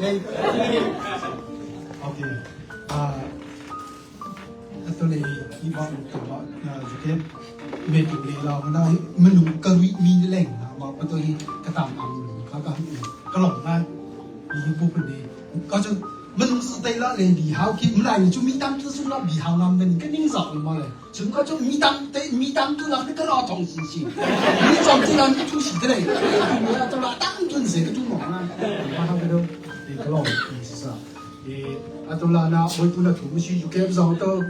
đây ok tôi lấy hy vọng các bạn giúp em về chủ đề là mình đúng cơ vị mình lên mà tôi cái tạm ăn cái lòng này vì vô vấn đề có cho mình sự tay là lên bị hao khi lại chúng mình tâm tư xuống là bị hao làm mình cái những giọt mà này chúng có cho mi tâm tư là cái lo trong sự情你总这样出息的嘞你要到了当准谁个中忙啊马上个都cái lòng意思啊atau lah nak betul nak tu mesti juga bersama tu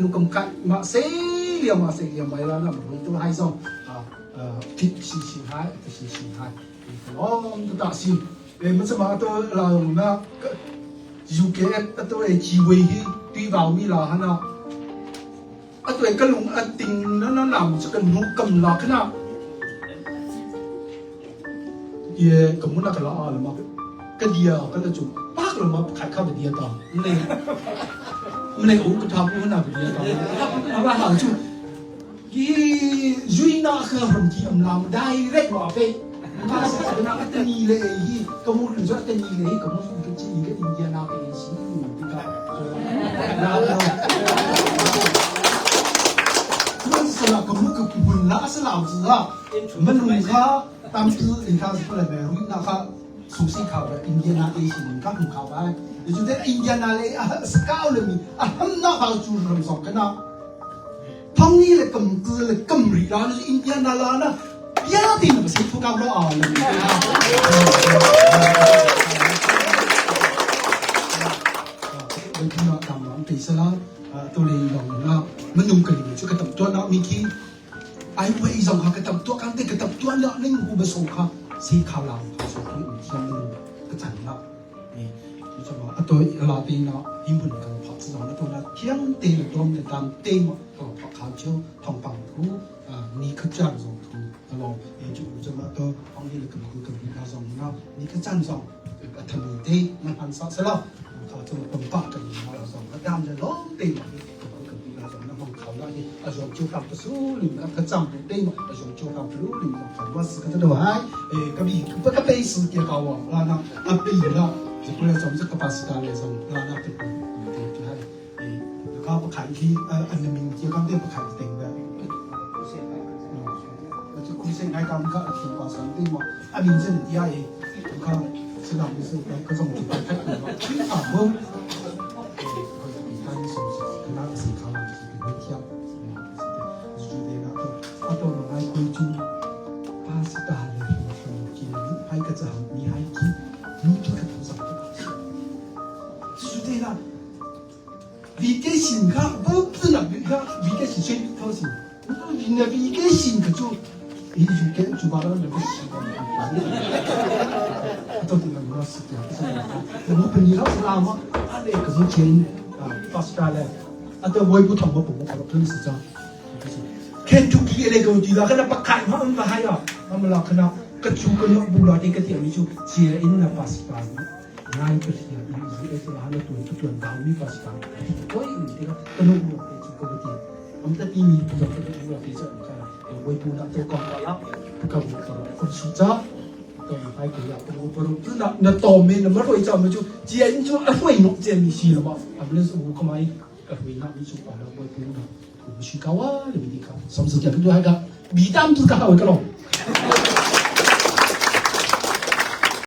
kemkat mak selia bayar lah betul hai song fit si hai oh tu tak si macam tu lah nak juga atau chỉ huy tùy vào mi là hả nào atau cái lùng tình nó làm cho cái nụ cầm là cái nào ye kamu nak kalau lah mak cái dia cái tu bác là mà khai khá về dia tao mình uống cái thao cũng nào về dia tao mà hàng chú cái duy na khờ from kia làm direct vào về mà sẽ cái nào cái gì lệ gì kamu đừng cho cái gì lệ kamu cái gì cái India nào cái gì thì cái mình sẽ là kamu cái buồn lá sẽ làm gì à mình dùng cái tam tư thì ta sẽ phải về ruin na kháสุสีข่าวแบบอินเดียนาเอชินก็ถูกข่าวไปเดี๋ยวจุดนี้อินเดียนาเลยสกาวเลยมีฮัมน่าข่าวจูนรำสองกันนะทั้งนี้เลยกำคือเลยกำรีร้านอินเดียนาลานะยาตีนภาษาทุกข่าวเราเลยเป็นที่เราทำมันตีสละตัวเองลองนะมันนุ่มกันเลยช่วยกระตุ้นตัวเรามีที่ไอ้เว้ยส่งเขากระตุ้นตัวกันแต่กระตุ้นตัวเราเนี่ยกูไปส่งเขาสีขาวเราเขาส่งที่อื่นที่มันกระจันละนี่ใช่ไหมตัวเราตีเนาะยิ่งบุญกันผักสนองตัวนั้นเที่ยงเตะตัวมันตามเตะมาตัวผักขาวเชียวทองปังรู้นี่คือจันทร์ส่งถูกเราจุดจะมาตัวห้องนี้เลยกับกูกับพี่เราส่งเนาะนี่คือจันทร์ส่งทำมือเตะมันพันสักเสร็จแล้วเขาจะมาปะกันเราส่งก็ดำจะล้มเตะมากับพี่เราส่งน้ำมันเขาได้อาจจะจูบกับตัวสู้หรือกับจังเตะมาอาจจะจูบกับรู้หรือกับเขาว่าสิ่งที่เราให้ก็มีก็เป็นสิ่งที่เขาว่าเรานะอัปปีละจะพูดอะไรสมมติกับภาษาเลยสมเรานะเป็นที่ให้แล้วก็ประคายที่อันนึงที่เขาเรียกประคายเต็งแบบแล้วจะคุยเส้นให้กันก็ที่ภาษาเต็งว่าอันนี้เส้นที่ให้ก็สนามมิสก์ก็ส่งจุดแค่ไหนว่าเมื่อท่านสมศักดิ์คณะสิเขาจะเป็นเที่ยวจุดเด่นนะก็ตัวเราให้คุยจุดภาษาเลยกินให้กระจายมีให้กินมีทุกข์ทุกสัมผัสจุดเด่นนะวิกฤตสิ่งข้าปุ๊บนั่นวิกฤตสิ่งเท่าสิ่งนั่นวิกฤตสิ่งก็จุดอีกจุดแค่จุดบาร์นั้นก็สิ่งตัวที่มันรู้สึกอย่างที่สุดแต่เมื่อเป็นยี่ห้อสลามอ่ะอะไรก็คือเช่นภาษาเลยแต่วัยผู้ทำมาผมก็รู้สึกจังแค่ทุกที่อะไรก็ดีแล้วขณะประกาศมามันให้อ่ะมันละขณะกระชูกันแล้วบุรุษที่กระเทียมนี่ชูเชียร์อินนะภาษาง่ายก็เชียร์อินนี่ไอ้สลามแล้วตัวดาวมีภาษาก็อีกนิดเดียวก็นุ่มเลยชูก็ไม่ดีมันจะมีผู้ทำเป็นบุรุษที่จะใช่วัยผู้นั้นตัวก่อนก็รับก็คนสุดจ้าตัวไปคุยกับผู้บริโภคนั่นต่อเมนมันรวยจังมันจู่เจียนจู่อะไรนกเจียนมีชีหรือเปล่าอันนี้สู้เขาไม่อะไรนักมีสู้ไปแล้ววัยผู้นั้นผู้ชีเขาว่าหรือวิธีเขาสมศักดิ์จะเป็นตัวให้กับบีตามตัวเขาเอาไว้ก็ลง